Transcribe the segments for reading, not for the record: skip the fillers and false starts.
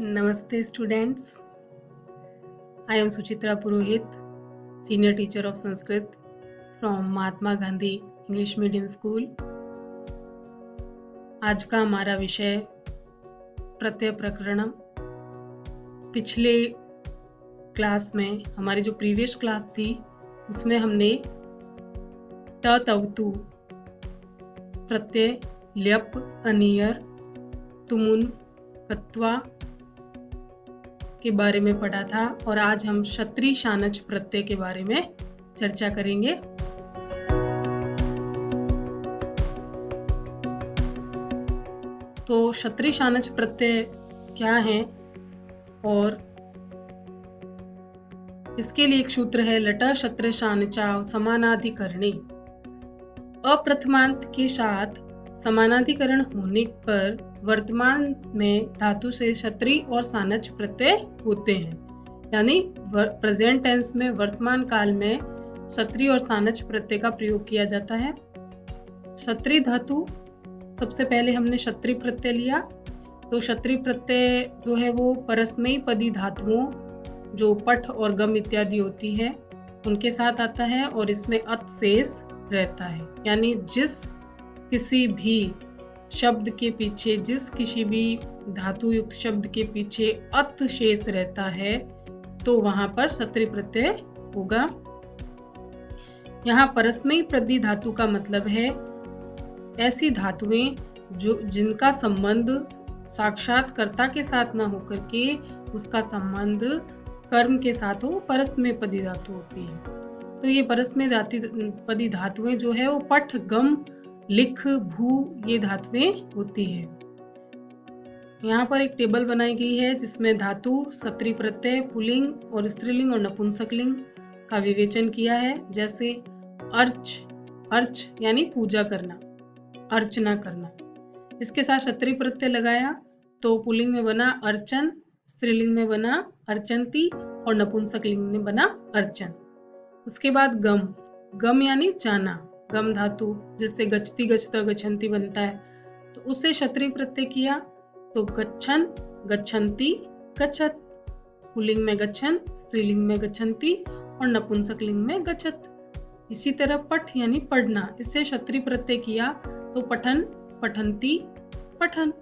Namaste students. I am Suchitra Purohit, Senior Teacher of Sanskrit from Mahatma Gandhi English Medium School. आज का हमारा विषय प्रत्यय प्रकरणम। पिछले class में हमारी जो प्रीवियस क्लास थी उसमें हमने त तवतु प्रत्यय ल्यप अनियर तुमुन कत्वा के बारे में पढ़ा था और आज हम क्षत्रि शानच प्रत्यय के बारे में चर्चा करेंगे। तो क्षत्रि शानच प्रत्यय क्या है और इसके लिए एक सूत्र है लट क्षत्र शानचा समानाधिकरणे। अप्रथमांत के साथ समानाधिकरण होने पर वर्तमान में धातु से क्षत्रि और शानच प्रत्यय होते हैं, यानी प्रेजेंट टेंस में वर्तमान काल में क्षत्रि और शानच प्रत्यय का प्रयोग किया जाता है। क्षत्रि धातु सबसे पहले हमने क्षत्रि प्रत्यय लिया, तो क्षत्रि प्रत्यय जो है वो परस्मयी पदी धातुओं जो पठ और गम इत्यादि होती है उनके साथ आता है और इसमें अत शेष रहता है, यानी जिस किसी भी शब्द के पीछे, जिस किसी भी धातु युक्त शब्द के पीछे अत शेष रहता है तो वहां पर क्षत्रि प्रत्यय होगा। यहाँ परस्मयी पदी धातु का मतलब है ऐसी धातुएं जो जिनका संबंध साक्षात कर्ता के साथ न होकर के उसका संबंध कर्म के साथ हो, परस्मय पदी धातु होती है। तो ये परस्मय पदी धातुएं जो है वो पठ गम लिख भू ये धातुएं होती है। यहाँ पर एक टेबल बनाई गई है जिसमें धातु क्षत्रि प्रत्यय पुल्लिंग और स्त्रीलिंग और नपुंसकलिंग का विवेचन किया है। जैसे अर्च, अर्च यानी पूजा करना, अर्चना करना, इसके साथ क्षत्रि प्रत्यय लगाया तो पुल्लिंग में बना अर्चन, स्त्रीलिंग में बना अर्चंती और नपुंसकलिंग में बना अर्चन। उसके बाद गम, गम यानी जाना, गम धातु जिससे गच्छति गच्छता गच्छन्ति बनता है तो उसे क्षत्रि प्रत्यय किया तो गच्छन गच्छन्ति गच्छत, पुल्लिंग में गच्छन, स्त्रीलिंग में गच्छन्ति और नपुंसकलिंग में गच्छत। इसी तरह पठ यानी पढ़ना, इससे क्षत्रि प्रत्यय किया तो पठन पठन्ति पठन,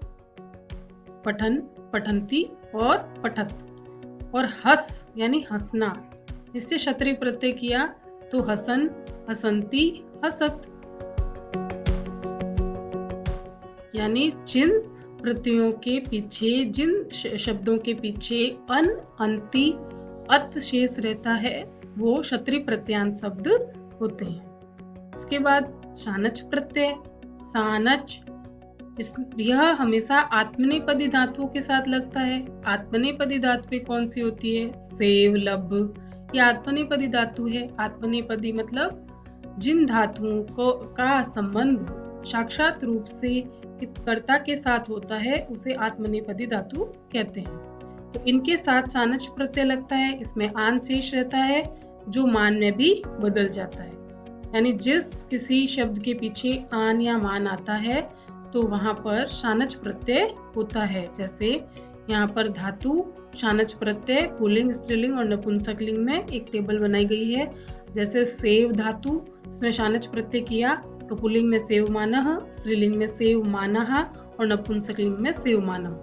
पठन पठन्ति और पठत। और हस यानी हंसना, इससे क्षत्रि प्रत्यय किया तो हसन हसन्ति हसत, यानी जिन प्रत्ययों के पीछे, जिन शब्दों के पीछे अन अंति अत शेष रहता है वो क्षत्रि प्रत्यांत शब्द होते हैं। उसके बाद शानच प्रत्यय, शानच यह हमेशा आत्मनेपदी धातुओं के साथ लगता है। आत्मनेपदी धातुएं कौन सी होती है? सेव लभ, यह आत्मनेपदी धातु है। आत्मनेपदी मतलब जिन धातुओं को का संबंध साक्षात रूप से कर्ता के साथ होता है उसे आत्मनेपदी धातु कहते हैं। तो इनके साथ शानच प्रत्यय लगता है, इसमें आन शेष रहता है जो मान में भी बदल जाता है, यानी जिस किसी शब्द के पीछे आन या मान आता है तो वहां पर शानच प्रत्यय होता है। जैसे यहाँ पर धातु शानच प्रत्यय पुल्लिंग स्त्रीलिंग और नपुंसकलिंग में एक टेबल बनाई गई है। जैसे सेव धातु, इसमें शानच प्रत्यय किया तो पुल्लिंग में सेव मानः, स्त्रीलिंग में सेव मानः और नपुंसकलिंग में सेव मानम।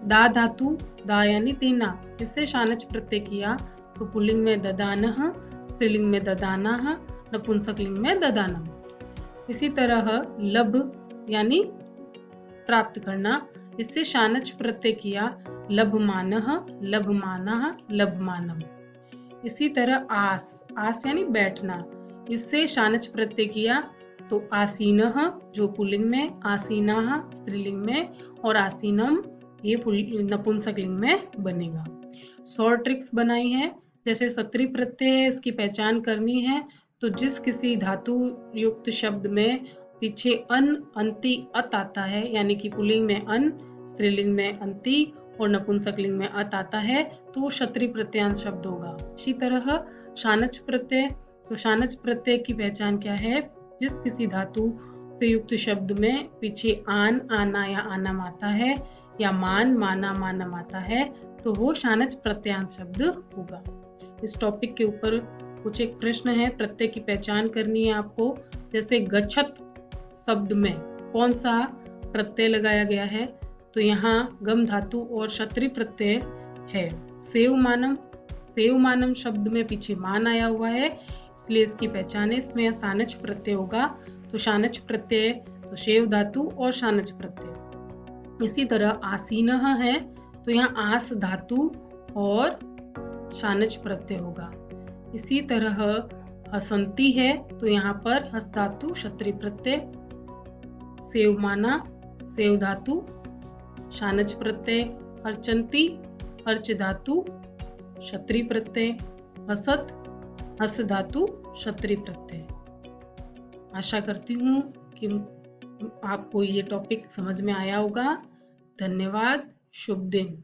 दा धातु, दा यानी देना, इससे शानच प्रत्यय किया तो पुल्लिंग में ददानः, स्त्रीलिंग में ददानाः, नपुंसकलिंग में ददानम। इसी तरह लभ यानी प्राप्त करना, इससे शानच प्रत्यय किया लभमानः, लभमानः, लभमानम। इसी तरह आस, आस यानी बैठना, इससे शानच प्रत्यय किया तो आसीनः जो पुल्लिंग में, आसीनाः स्त्रीलिंग में और आसीनम ये नपुंसकलिंग में बनेगा। शॉर्ट ट्रिक्स बनाई है, जैसे क्षत्रि प्रत्यय है, इसकी पहचान करनी है तो जिस किसी धातु युक्त शब्द में पीछे अन अंति अत आता है, यानी कि पुल्लिंग में अन, स्त्रीलिंग में अंति और नपुंसकलिंग में अत आता है तो वो क्षत्रि प्रत्यांत शब्द होगा। इसी तरह शानच प्रत्यय, तो शानच प्रत्यय की पहचान क्या है? जिस किसी धातु से युक्त शब्द में पीछे आन, आना या आनम आता है या मान, माना, मानम आता है तो वो शानच प्रत्यांश शब्द होगा। इस टॉपिक के ऊपर कुछ एक प्रश्न है, प्रत्यय की पहचान करनी है आपको। जैसे गच्छत शब्द में कौन सा प्रत्यय लगाया गया है, तो यहाँ गम धातु और क्षत्रि प्रत्यय है। सेव मानम शब्द में पीछे मान आया हुआ है, इसलिए इसकी पहचान है, इसमें शानच प्रत्यय होगा। तो शानच प्रत्यय तो शेव धातु और शानच प्रत्यय। इसी तरह आसीनः है तो यहाँ आस धातु और शानच प्रत्यय होगा। इसी तरह हसंती है तो यहाँ पर हस धातु क्षत्रि प्रत्यय। सेवमाना सेव धातु शानच प्रत्यय। अर्चंती अर्च धातु क्षत्रि प्रत्यय। हसत हस धातु क्षत्रि प्रत्यय। आशा करती हूँ कि आपको ये टॉपिक समझ में आया होगा। धन्यवाद। शुभ दिन।